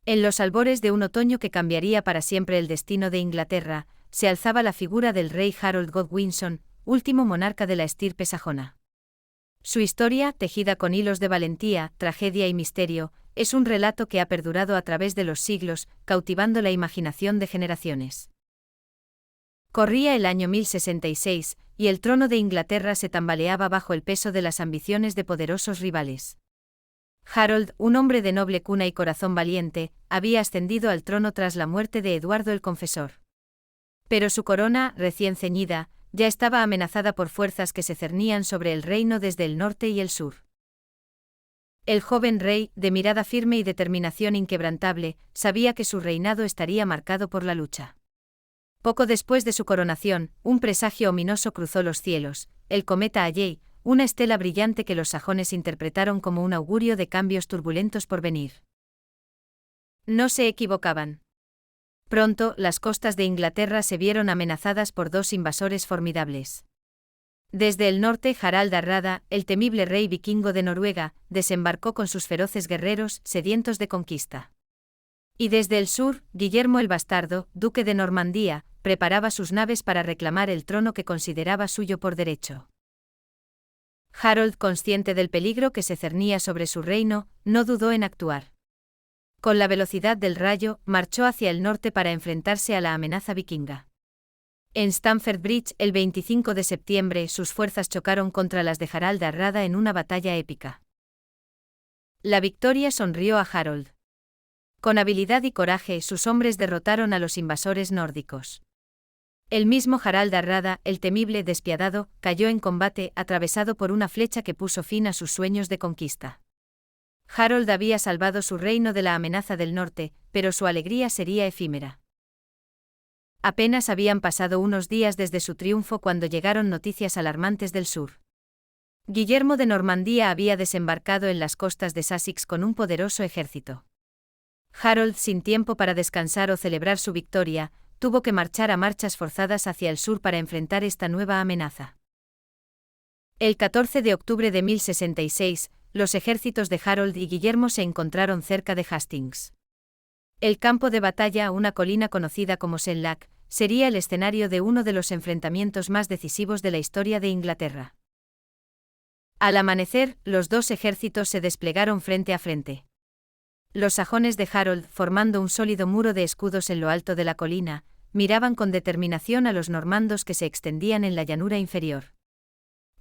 En los albores de un otoño que cambiaría para siempre el destino de Inglaterra, se alzaba la figura del rey Harold Godwinson, último monarca de la estirpe sajona. Su historia, tejida con hilos de valentía, tragedia y misterio, es un relato que ha perdurado a través de los siglos, cautivando la imaginación de generaciones. Corría el año 1066, y el trono de Inglaterra se tambaleaba bajo el peso de las ambiciones de poderosos rivales. Harold, un hombre de noble cuna y corazón valiente, había ascendido al trono tras la muerte de Eduardo el Confesor. Pero su corona, recién ceñida, ya estaba amenazada por fuerzas que se cernían sobre el reino desde el norte y el sur. El joven rey, de mirada firme y determinación inquebrantable, sabía que su reinado estaría marcado por la lucha. Poco después de su coronación, un presagio ominoso cruzó los cielos, el cometa Halley, una estela brillante que los sajones interpretaron como un augurio de cambios turbulentos por venir. No se equivocaban. Pronto, las costas de Inglaterra se vieron amenazadas por dos invasores formidables. Desde el norte, Harald Hardrada, el temible rey vikingo de Noruega, desembarcó con sus feroces guerreros, sedientos de conquista. Y desde el sur, Guillermo el Bastardo, duque de Normandía, preparaba sus naves para reclamar el trono que consideraba suyo por derecho. Harold, consciente del peligro que se cernía sobre su reino, no dudó en actuar. Con la velocidad del rayo, marchó hacia el norte para enfrentarse a la amenaza vikinga. En Stamford Bridge, el 25 de septiembre, sus fuerzas chocaron contra las de Harald Hardrada en una batalla épica. La victoria sonrió a Harold. Con habilidad y coraje, sus hombres derrotaron a los invasores nórdicos. El mismo Harald Hardrada, el temible despiadado, cayó en combate, atravesado por una flecha que puso fin a sus sueños de conquista. Harold había salvado su reino de la amenaza del norte, pero su alegría sería efímera. Apenas habían pasado unos días desde su triunfo cuando llegaron noticias alarmantes del sur. Guillermo de Normandía había desembarcado en las costas de Sussex con un poderoso ejército. Harold, sin tiempo para descansar o celebrar su victoria, tuvo que marchar a marchas forzadas hacia el sur para enfrentar esta nueva amenaza. El 14 de octubre de 1066, los ejércitos de Harold y Guillermo se encontraron cerca de Hastings. El campo de batalla, una colina conocida como Senlac, sería el escenario de uno de los enfrentamientos más decisivos de la historia de Inglaterra. Al amanecer, los dos ejércitos se desplegaron frente a frente. Los sajones de Harold, formando un sólido muro de escudos en lo alto de la colina, miraban con determinación a los normandos que se extendían en la llanura inferior.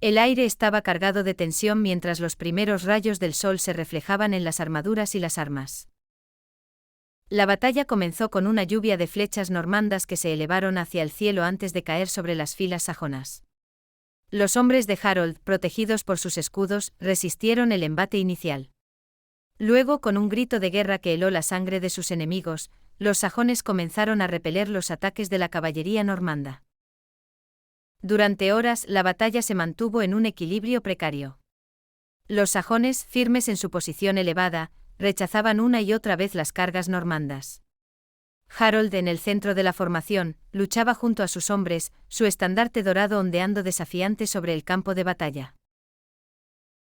El aire estaba cargado de tensión mientras los primeros rayos del sol se reflejaban en las armaduras y las armas. La batalla comenzó con una lluvia de flechas normandas que se elevaron hacia el cielo antes de caer sobre las filas sajonas. Los hombres de Harold, protegidos por sus escudos, resistieron el embate inicial. Luego, con un grito de guerra que heló la sangre de sus enemigos, los sajones comenzaron a repeler los ataques de la caballería normanda. Durante horas, la batalla se mantuvo en un equilibrio precario. Los sajones, firmes en su posición elevada, rechazaban una y otra vez las cargas normandas. Harold, en el centro de la formación, luchaba junto a sus hombres, su estandarte dorado ondeando desafiante sobre el campo de batalla.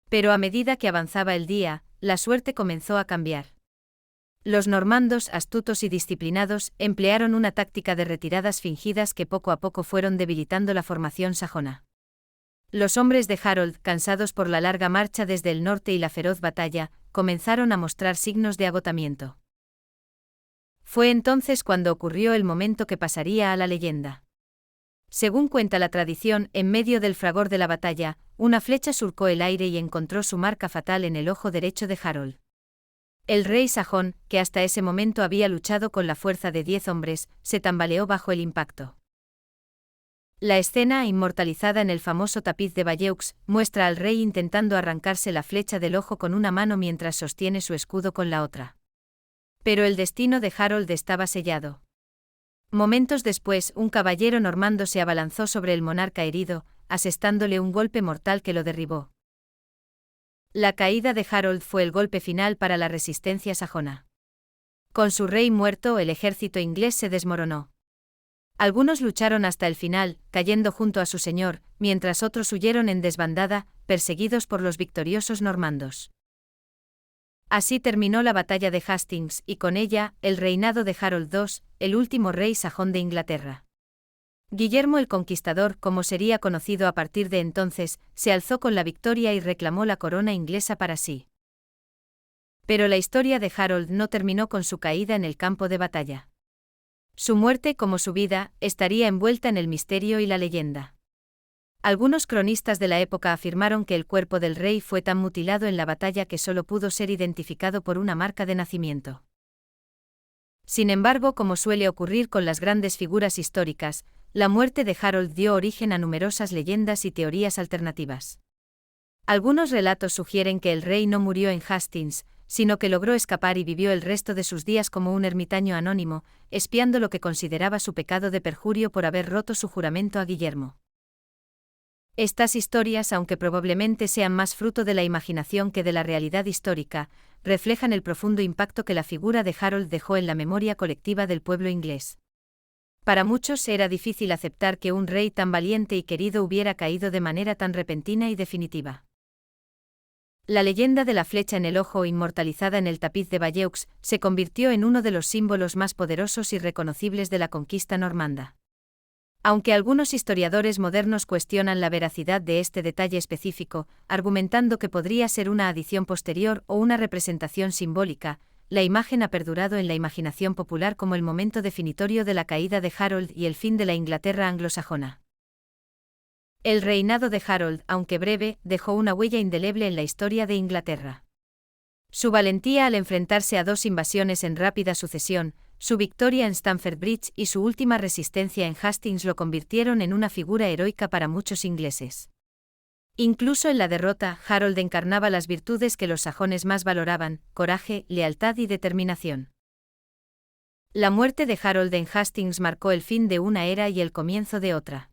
Pero a medida que avanzaba el día, la suerte comenzó a cambiar. Los normandos, astutos y disciplinados, emplearon una táctica de retiradas fingidas que poco a poco fueron debilitando la formación sajona. Los hombres de Harold, cansados por la larga marcha desde el norte y la feroz batalla, comenzaron a mostrar signos de agotamiento. Fue entonces cuando ocurrió el momento que pasaría a la leyenda. Según cuenta la tradición, en medio del fragor de la batalla, una flecha surcó el aire y encontró su marca fatal en el ojo derecho de Harold. El rey sajón, que hasta ese momento había luchado con la fuerza de 10 hombres, se tambaleó bajo el impacto. La escena, inmortalizada en el famoso tapiz de Bayeux, muestra al rey intentando arrancarse la flecha del ojo con una mano mientras sostiene su escudo con la otra. Pero el destino de Harold estaba sellado. Momentos después, un caballero normando se abalanzó sobre el monarca herido, asestándole un golpe mortal que lo derribó. La caída de Harold fue el golpe final para la resistencia sajona. Con su rey muerto, el ejército inglés se desmoronó. Algunos lucharon hasta el final, cayendo junto a su señor, mientras otros huyeron en desbandada, perseguidos por los victoriosos normandos. Así terminó la batalla de Hastings y con ella, el reinado de Harold II, el último rey sajón de Inglaterra. Guillermo el Conquistador, como sería conocido a partir de entonces, se alzó con la victoria y reclamó la corona inglesa para sí. Pero la historia de Harold no terminó con su caída en el campo de batalla. Su muerte, como su vida, estaría envuelta en el misterio y la leyenda. Algunos cronistas de la época afirmaron que el cuerpo del rey fue tan mutilado en la batalla que solo pudo ser identificado por una marca de nacimiento. Sin embargo, como suele ocurrir con las grandes figuras históricas, la muerte de Harold dio origen a numerosas leyendas y teorías alternativas. Algunos relatos sugieren que el rey no murió en Hastings, sino que logró escapar y vivió el resto de sus días como un ermitaño anónimo, expiando lo que consideraba su pecado de perjurio por haber roto su juramento a Guillermo. Estas historias, aunque probablemente sean más fruto de la imaginación que de la realidad histórica, reflejan el profundo impacto que la figura de Harold dejó en la memoria colectiva del pueblo inglés. Para muchos era difícil aceptar que un rey tan valiente y querido hubiera caído de manera tan repentina y definitiva. La leyenda de la flecha en el ojo, inmortalizada en el tapiz de Bayeux, se convirtió en uno de los símbolos más poderosos y reconocibles de la conquista normanda. Aunque algunos historiadores modernos cuestionan la veracidad de este detalle específico, argumentando que podría ser una adición posterior o una representación simbólica, la imagen ha perdurado en la imaginación popular como el momento definitorio de la caída de Harold y el fin de la Inglaterra anglosajona. El reinado de Harold, aunque breve, dejó una huella indeleble en la historia de Inglaterra. Su valentía al enfrentarse a dos invasiones en rápida sucesión, su victoria en Stamford Bridge y su última resistencia en Hastings lo convirtieron en una figura heroica para muchos ingleses. Incluso en la derrota, Harold encarnaba las virtudes que los sajones más valoraban: coraje, lealtad y determinación. La muerte de Harold en Hastings marcó el fin de una era y el comienzo de otra.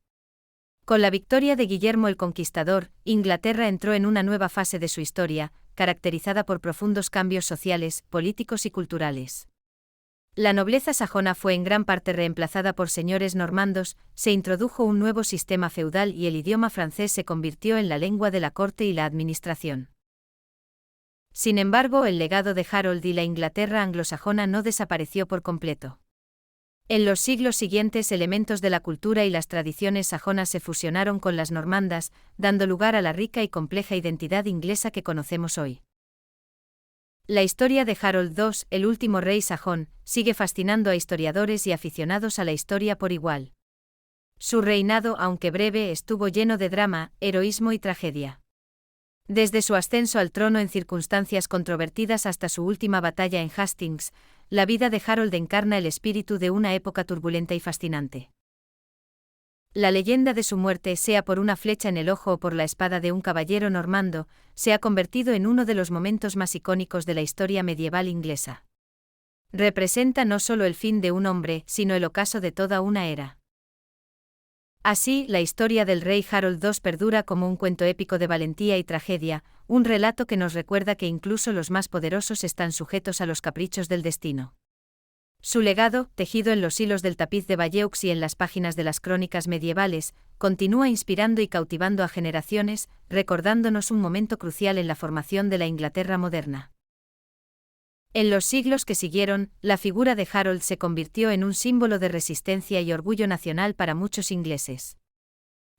Con la victoria de Guillermo el Conquistador, Inglaterra entró en una nueva fase de su historia, caracterizada por profundos cambios sociales, políticos y culturales. La nobleza sajona fue en gran parte reemplazada por señores normandos, se introdujo un nuevo sistema feudal y el idioma francés se convirtió en la lengua de la corte y la administración. Sin embargo, el legado de Harold y la Inglaterra anglosajona no desapareció por completo. En los siglos siguientes, elementos de la cultura y las tradiciones sajonas se fusionaron con las normandas, dando lugar a la rica y compleja identidad inglesa que conocemos hoy. La historia de Harold II, el último rey sajón, sigue fascinando a historiadores y aficionados a la historia por igual. Su reinado, aunque breve, estuvo lleno de drama, heroísmo y tragedia. Desde su ascenso al trono en circunstancias controvertidas hasta su última batalla en Hastings, la vida de Harold encarna el espíritu de una época turbulenta y fascinante. La leyenda de su muerte, sea por una flecha en el ojo o por la espada de un caballero normando, se ha convertido en uno de los momentos más icónicos de la historia medieval inglesa. Representa no solo el fin de un hombre, sino el ocaso de toda una era. Así, la historia del rey Harold II perdura como un cuento épico de valentía y tragedia, un relato que nos recuerda que incluso los más poderosos están sujetos a los caprichos del destino. Su legado, tejido en los hilos del tapiz de Bayeux y en las páginas de las crónicas medievales, continúa inspirando y cautivando a generaciones, recordándonos un momento crucial en la formación de la Inglaterra moderna. En los siglos que siguieron, la figura de Harold se convirtió en un símbolo de resistencia y orgullo nacional para muchos ingleses.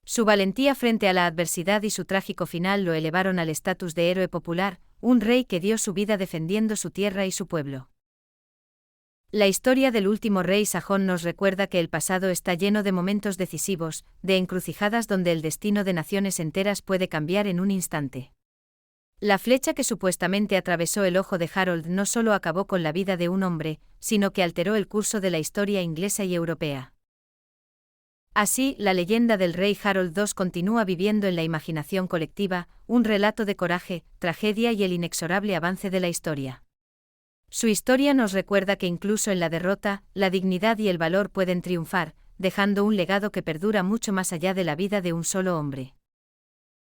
Su valentía frente a la adversidad y su trágico final lo elevaron al estatus de héroe popular, un rey que dio su vida defendiendo su tierra y su pueblo. La historia del último rey sajón nos recuerda que el pasado está lleno de momentos decisivos, de encrucijadas donde el destino de naciones enteras puede cambiar en un instante. La flecha que supuestamente atravesó el ojo de Harold no solo acabó con la vida de un hombre, sino que alteró el curso de la historia inglesa y europea. Así, la leyenda del rey Harold II continúa viviendo en la imaginación colectiva, un relato de coraje, tragedia y el inexorable avance de la historia. Su historia nos recuerda que incluso en la derrota, la dignidad y el valor pueden triunfar, dejando un legado que perdura mucho más allá de la vida de un solo hombre.